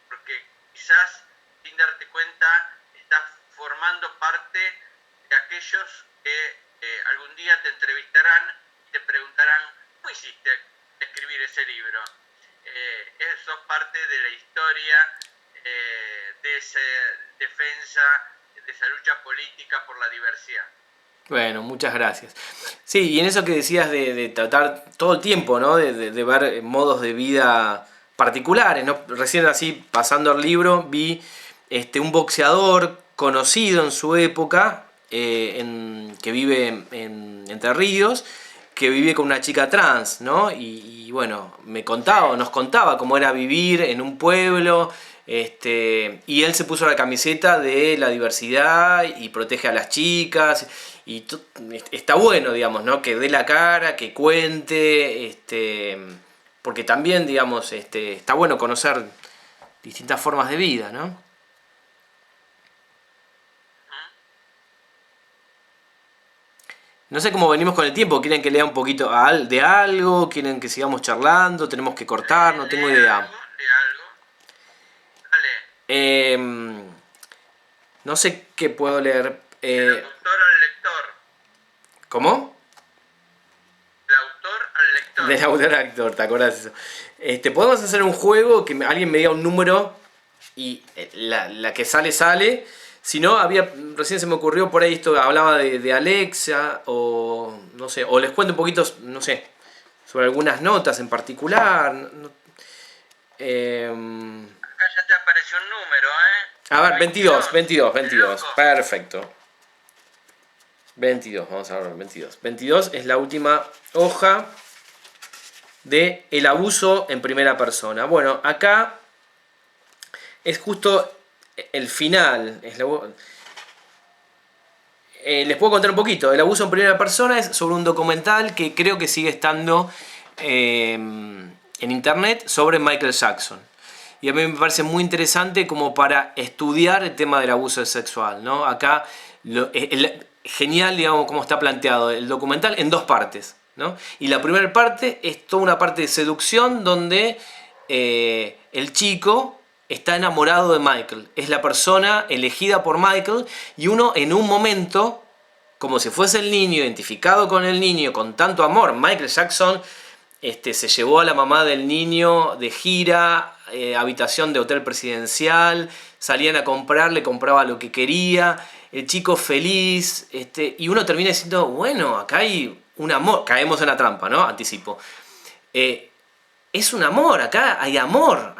porque quizás sin darte cuenta estás formando parte de aquellos que algún día te entrevistarán y te preguntarán ¿cómo hiciste escribir ese libro? Sos parte de la historia de esa defensa, de esa lucha política por la diversidad. Bueno, muchas gracias. Sí, y en eso que decías de tratar todo el tiempo, ¿no? De ver modos de vida particulares, ¿no? Recién así, pasando el libro, vi un boxeador conocido en su época, que vive en Entre Ríos, que vive con una chica trans, ¿no? Y bueno, nos contaba cómo era vivir en un pueblo, y él se puso la camiseta de la diversidad y protege a las chicas, y está bueno, digamos, ¿no? Que dé la cara, que cuente, porque también, digamos, está bueno conocer distintas formas de vida, ¿no? No sé cómo venimos con el tiempo. ¿Quieren que lea un poquito de algo? ¿Quieren que sigamos charlando? ¿Tenemos que cortar? No tengo idea. Algo. Dale. No sé qué puedo leer. El autor al lector. ¿Cómo? El autor al lector. Del autor al actor, ¿te acordás eso? Podemos hacer un juego que alguien me diga un número y la que sale. Si no, recién se me ocurrió por ahí esto, hablaba de Alexa, o no sé, o les cuento un poquito, no sé, sobre algunas notas en particular. Acá ya te apareció un número, A ver, 22, perfecto. 22, vamos a ver, 22. 22 es la última hoja de el abuso en primera persona. Bueno, acá es justo el final. Les puedo contar un poquito. El abuso en primera persona es sobre un documental que creo que sigue estando en internet sobre Michael Jackson. Y a mí me parece muy interesante como para estudiar el tema del abuso sexual, ¿no? Acá, genial, digamos, cómo está planteado el documental en dos partes, ¿no? Y la primera parte es toda una parte de seducción donde el chico está enamorado de Michael. Es la persona elegida por Michael y uno en un momento, como si fuese el niño, identificado con el niño, con tanto amor. Michael Jackson se llevó a la mamá del niño de gira, habitación de hotel presidencial, salían a comprar, le compraba lo que quería, el chico feliz, y uno termina diciendo, bueno, acá hay un amor, caemos en la trampa, ¿no? Anticipo. Es un amor, acá hay amor,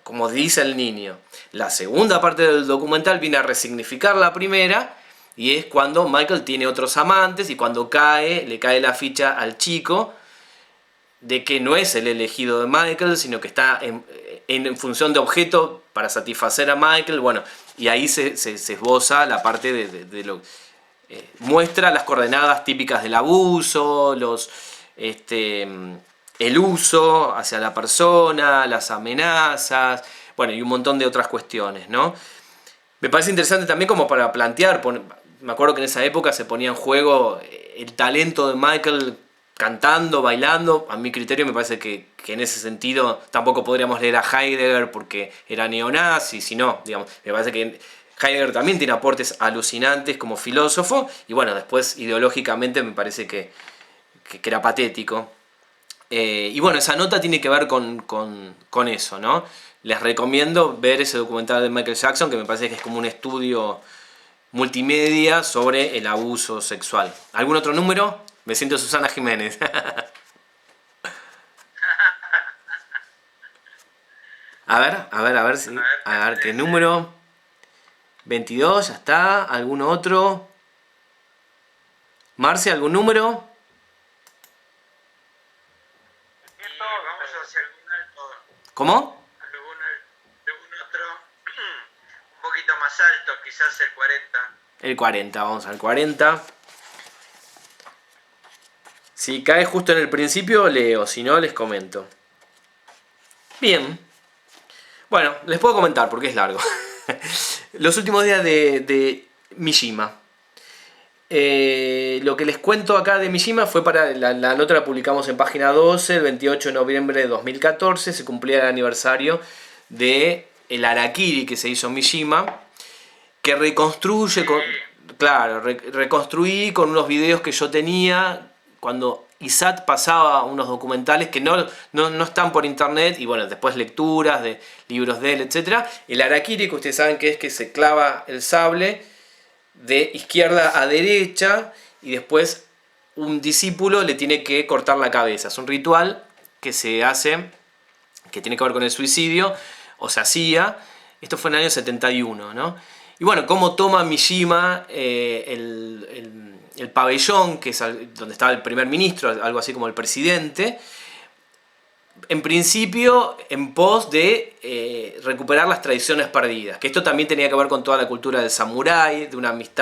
como dice el niño. La segunda parte del documental viene a resignificar la primera, y es cuando Michael tiene otros amantes y cuando le cae la ficha al chico de que no es el elegido de Michael, sino que está en función de objeto para satisfacer a Michael. Bueno, y ahí se esboza la parte de lo muestra las coordenadas típicas del abuso, el uso hacia la persona, las amenazas, bueno, y un montón de otras cuestiones, ¿no? Me parece interesante también como para plantear, me acuerdo que en esa época se ponía en juego el talento de Michael cantando, bailando. A mi criterio me parece que en ese sentido tampoco podríamos leer a Heidegger porque era neonazi, sino, digamos, me parece que Heidegger también tiene aportes alucinantes como filósofo, y bueno, después ideológicamente me parece que era patético. Y bueno, esa nota tiene que ver con eso, ¿no? Les recomiendo ver ese documental de Michael Jackson, que me parece que es como un estudio multimedia sobre el abuso sexual. ¿Algún otro número? Me siento Susana Jiménez. A ver, sí. A ver, ¿qué número? 22, ya está. ¿Algún otro? Marce, ¿algún número? Y vamos hacia algún alto. ¿Cómo? Algún otro un poquito más alto, quizás el 40. El 40, vamos al 40. Si cae justo en el principio, leo. Si no, les comento. Bien. Bueno, les puedo comentar porque es largo. Los últimos días de Mishima. Lo que les cuento acá de Mishima fue para... La nota la publicamos en página 12, el 28 de noviembre de 2014. Se cumplía el aniversario de el harakiri que se hizo en Mishima, que reconstruye... reconstruí con unos videos que yo tenía cuando ISAT pasaba unos documentales que no están por internet, y bueno, después lecturas de libros de él, etc. El harakiri, que ustedes saben que es que se clava el sable de izquierda a derecha y después un discípulo le tiene que cortar la cabeza. Es un ritual que se hace, que tiene que ver con el suicidio, o se hacía. Esto fue en el año 71, ¿no? Y bueno, cómo toma Mishima el pabellón, que es donde estaba el primer ministro, algo así como el presidente, en principio en pos de recuperar las tradiciones perdidas, que esto también tenía que ver con toda la cultura del samurái, de una amistad